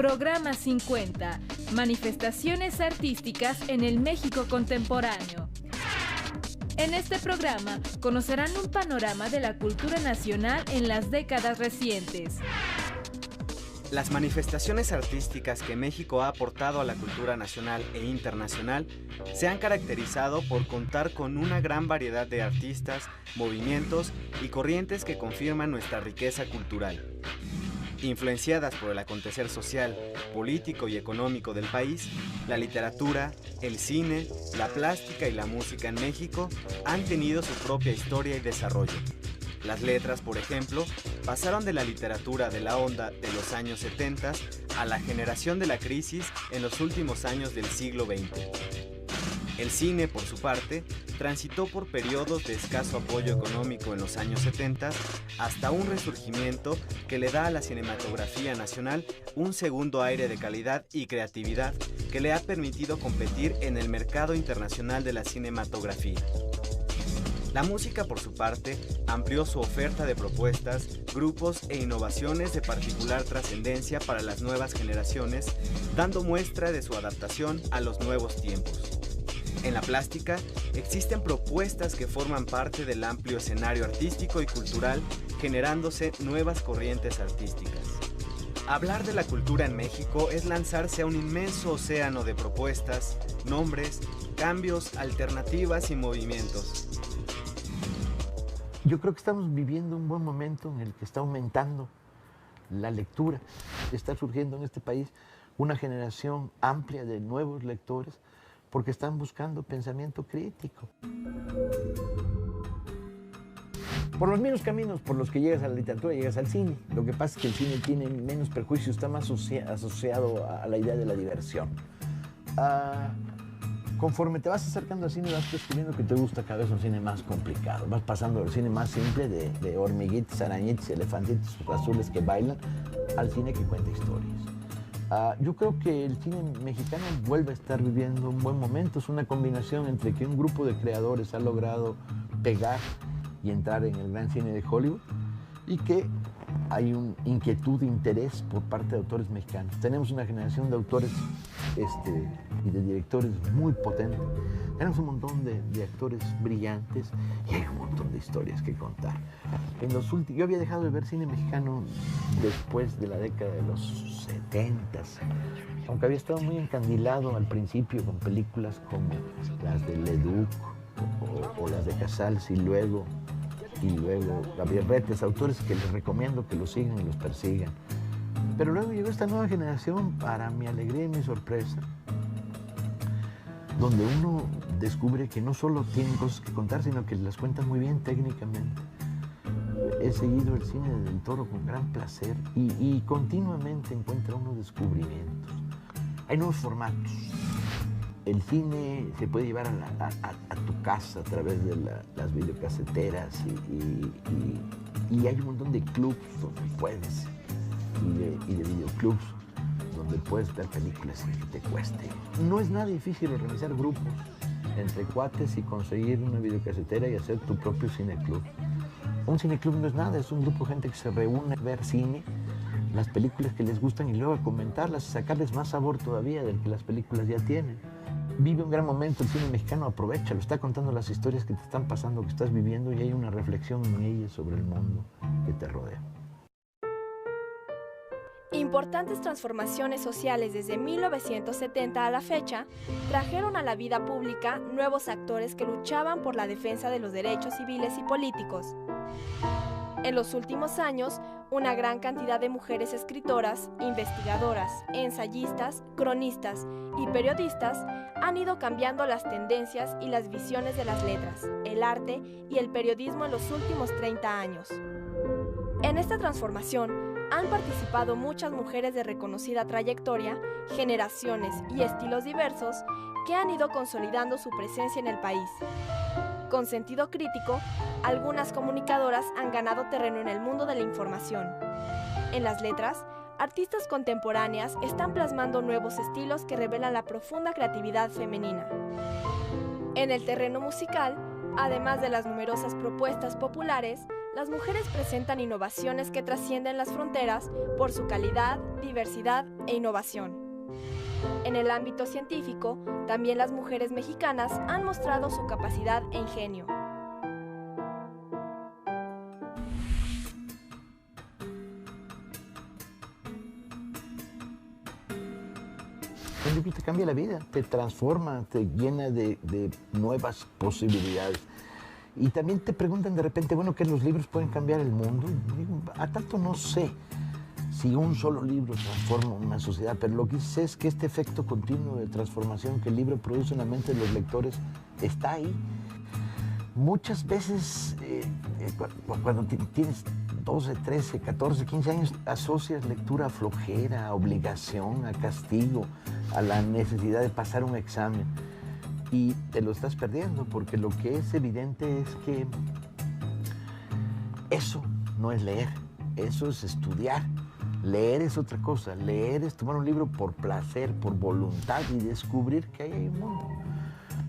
Programa 50. Manifestaciones artísticas en el México contemporáneo. En este programa conocerán un panorama de la cultura nacional en las décadas recientes. Las manifestaciones artísticas que México ha aportado a la cultura nacional e internacional se han caracterizado por contar con una gran variedad de artistas, movimientos y corrientes que confirman nuestra riqueza cultural. Influenciadas por el acontecer social, político y económico del país, la literatura, el cine, la plástica y la música en México han tenido su propia historia y desarrollo. Las letras, por ejemplo, pasaron de la literatura de la onda de los años 70 a la generación de la crisis en los últimos años del siglo XX. El cine, por su parte, transitó por periodos de escaso apoyo económico en los años 70 hasta un resurgimiento que le da a la cinematografía nacional un segundo aire de calidad y creatividad que le ha permitido competir en el mercado internacional de la cinematografía. La música, por su parte, amplió su oferta de propuestas, grupos e innovaciones de particular trascendencia para las nuevas generaciones, dando muestra de su adaptación a los nuevos tiempos. En la plástica, existen propuestas que forman parte del amplio escenario artístico y cultural, generándose nuevas corrientes artísticas. Hablar de la cultura en México es lanzarse a un inmenso océano de propuestas, nombres, cambios, alternativas y movimientos. Yo creo que estamos viviendo un buen momento en el que está aumentando la lectura. Está surgiendo en este país una generación amplia de nuevos lectores porque están buscando pensamiento crítico. Por los mismos caminos por los que llegas a la literatura, llegas al cine. Lo que pasa es que el cine tiene menos perjuicios, está más asociado a la idea de la diversión. Conforme te vas acercando al cine, vas descubriendo que te gusta cada vez un cine más complicado. Vas pasando del cine más simple de hormiguitas, arañitas, elefantitos azules que bailan, al cine que cuenta historias. Yo creo que el cine mexicano vuelve a estar viviendo un buen momento. Es una combinación entre que un grupo de creadores ha logrado pegar y entrar en el gran cine de Hollywood y que hay una inquietud, interés por parte de autores mexicanos. Tenemos una generación de autores y de directores muy potentes. Tenemos un montón de actores brillantes y hay un montón de historias que contar. Yo había dejado de ver cine mexicano después de la década de los 70s, aunque había estado muy encandilado al principio con películas como las de Leduc o las de Casals y luego Gabriel Retes, autores que les recomiendo que los sigan y los persigan. Pero luego llegó esta nueva generación, para mi alegría y mi sorpresa, donde uno descubre que no solo tienen cosas que contar, sino que las cuentan muy bien técnicamente. He seguido el cine del Toro con gran placer y continuamente encuentra unos descubrimientos. Hay nuevos formatos. El cine se puede llevar a tu casa a través de las videocaseteras y hay un montón de clubs donde puedes, y de videoclubs donde puedes ver películas sin que te cueste. No es nada difícil organizar grupos entre cuates y conseguir una videocasetera y hacer tu propio cineclub. Un cineclub no es nada, es un grupo de gente que se reúne a ver cine, las películas que les gustan y luego a comentarlas y sacarles más sabor todavía del que las películas ya tienen. Vive un gran momento el cine mexicano, aprovecha, lo está contando las historias que te están pasando, que estás viviendo y hay una reflexión en ellas sobre el mundo que te rodea. Importantes transformaciones sociales desde 1970 a la fecha trajeron a la vida pública nuevos actores que luchaban por la defensa de los derechos civiles y políticos. En los últimos años, una gran cantidad de mujeres escritoras, investigadoras, ensayistas, cronistas y periodistas han ido cambiando las tendencias y las visiones de las letras, el arte y el periodismo en los últimos 30 años. En esta transformación han participado muchas mujeres de reconocida trayectoria, generaciones y estilos diversos que han ido consolidando su presencia en el país. Con sentido crítico, algunas comunicadoras han ganado terreno en el mundo de la información. En las letras, artistas contemporáneas están plasmando nuevos estilos que revelan la profunda creatividad femenina. En el terreno musical, además de las numerosas propuestas populares, las mujeres presentan innovaciones que trascienden las fronteras por su calidad, diversidad e innovación. En el ámbito científico, también las mujeres mexicanas han mostrado su capacidad e ingenio. Un libro te cambia la vida, te transforma, te llena de nuevas posibilidades. Y también te preguntan de repente, bueno, ¿que los libros pueden cambiar el mundo? Y digo, a tanto no sé si un solo libro transforma una sociedad, pero lo que sé es que este efecto continuo de transformación que el libro produce en la mente de los lectores está ahí. Muchas veces, cuando tienes 12, 13, 14, 15 años, asocias lectura a flojera, a obligación, a castigo, a la necesidad de pasar un examen. Y te lo estás perdiendo, porque lo que es evidente es que eso no es leer, eso es estudiar. Leer es otra cosa, leer es tomar un libro por placer, por voluntad y descubrir que ahí hay un mundo.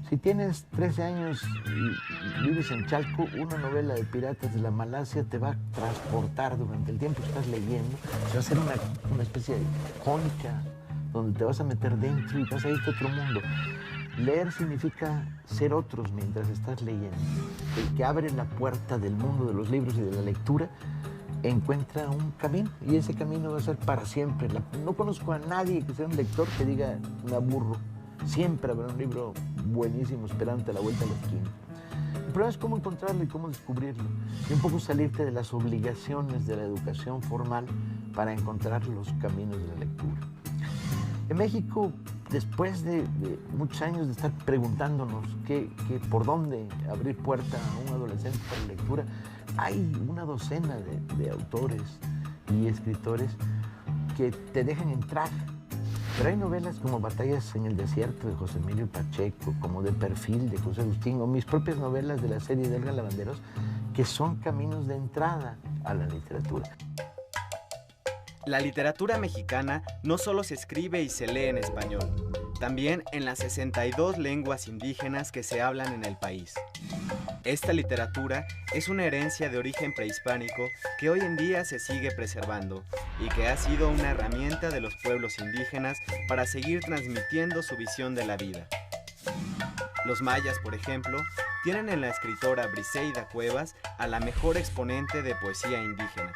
Si tienes 13 años y vives en Chalco, una novela de piratas de la Malasia te va a transportar durante el tiempo que estás leyendo. Se va a hacer una especie de cónica donde te vas a meter dentro y vas a irte a otro mundo. Leer significa ser otros mientras estás leyendo. El que abre la puerta del mundo de los libros y de la lectura encuentra un camino, y ese camino va a ser para siempre. No conozco a nadie que sea un lector que diga, me aburro. Siempre habrá un libro buenísimo esperándote a la vuelta de la esquina. El problema es cómo encontrarlo y cómo descubrirlo. Y un poco salirte de las obligaciones de la educación formal para encontrar los caminos de la lectura. En México, después de muchos años de estar preguntándonos por dónde abrir puerta a un adolescente para la lectura, hay una docena de autores y escritores que te dejan entrar. Pero hay novelas como Batallas en el Desierto de José Emilio Pacheco, como De Perfil de José Agustín, o mis propias novelas de la serie de Elga Lavanderos, que son caminos de entrada a la literatura. La literatura mexicana no solo se escribe y se lee en español, también en las 62 lenguas indígenas que se hablan en el país. Esta literatura es una herencia de origen prehispánico que hoy en día se sigue preservando y que ha sido una herramienta de los pueblos indígenas para seguir transmitiendo su visión de la vida. Los mayas, por ejemplo, tienen en la escritora Briseida Cuevas a la mejor exponente de poesía indígena.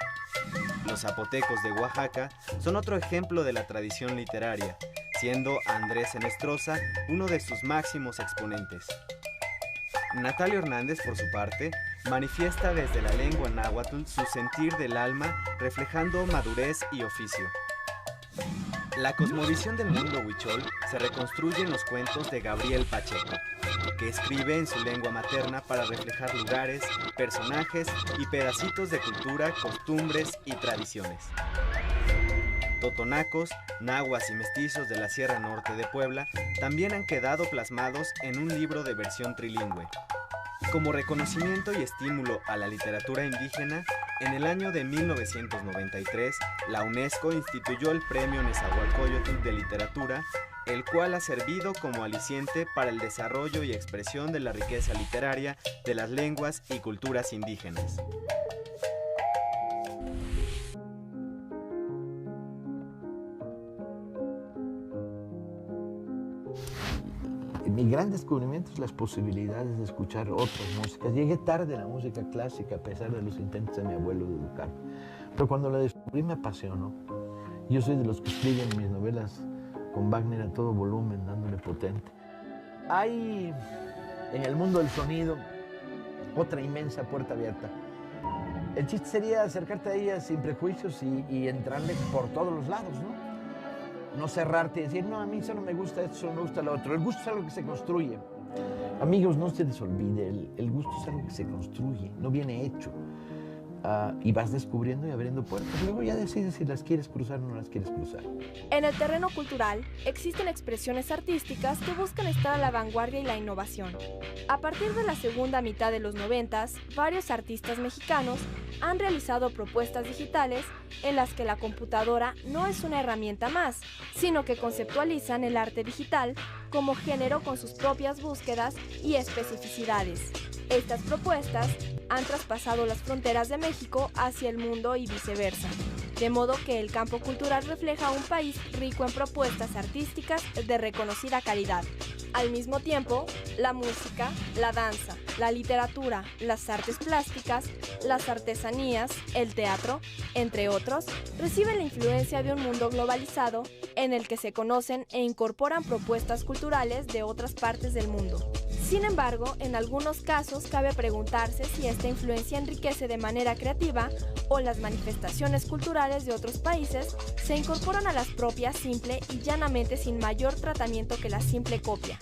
Los zapotecos de Oaxaca son otro ejemplo de la tradición literaria, siendo Andrés Enestrosa uno de sus máximos exponentes. Natalio Hernández, por su parte, manifiesta desde la lengua náhuatl su sentir del alma, reflejando madurez y oficio. La cosmovisión del mundo huichol se reconstruye en los cuentos de Gabriel Pacheco, que escribe en su lengua materna para reflejar lugares, personajes y pedacitos de cultura, costumbres y tradiciones. Totonacos, nahuas y mestizos de la Sierra Norte de Puebla también han quedado plasmados en un libro de versión trilingüe. Como reconocimiento y estímulo a la literatura indígena, en el año de 1993, la UNESCO instituyó el Premio Nezahualcóyotl de Literatura, el cual ha servido como aliciente para el desarrollo y expresión de la riqueza literaria de las lenguas y culturas indígenas. Mi gran descubrimiento es las posibilidades de escuchar otras músicas. Llegué tarde a la música clásica a pesar de los intentos de mi abuelo de educarme. Pero cuando la descubrí me apasionó. Yo soy de los que escriben mis novelas con Wagner a todo volumen, dándole potente. Hay en el mundo del sonido otra inmensa puerta abierta. El chiste sería acercarte a ella sin prejuicios y entrarle por todos los lados, ¿no? No cerrarte y decir, no, a mí solo me gusta esto, solo me gusta lo otro. El gusto es algo que se construye. Amigos, no se les olvide, el gusto es algo que se construye, no viene hecho. Y vas descubriendo y abriendo puertas. Luego ya decides si las quieres cruzar o no las quieres cruzar. En el terreno cultural, existen expresiones artísticas que buscan estar a la vanguardia y la innovación. A partir de la segunda mitad de los 90s, varios artistas mexicanos han realizado propuestas digitales en las que la computadora no es una herramienta más, sino que conceptualizan el arte digital como género con sus propias búsquedas y especificidades. Estas propuestas han traspasado las fronteras de México hacia el mundo y viceversa, de modo que el campo cultural refleja un país rico en propuestas artísticas de reconocida calidad. Al mismo tiempo, la música, la danza, la literatura, las artes plásticas, las artesanías, el teatro, entre otros, reciben la influencia de un mundo globalizado en el que se conocen e incorporan propuestas culturales de otras partes del mundo. Sin embargo, en algunos casos cabe preguntarse si esta influencia enriquece de manera creativa o las manifestaciones culturales de otros países se incorporan a las propias simple y llanamente sin mayor tratamiento que la simple copia.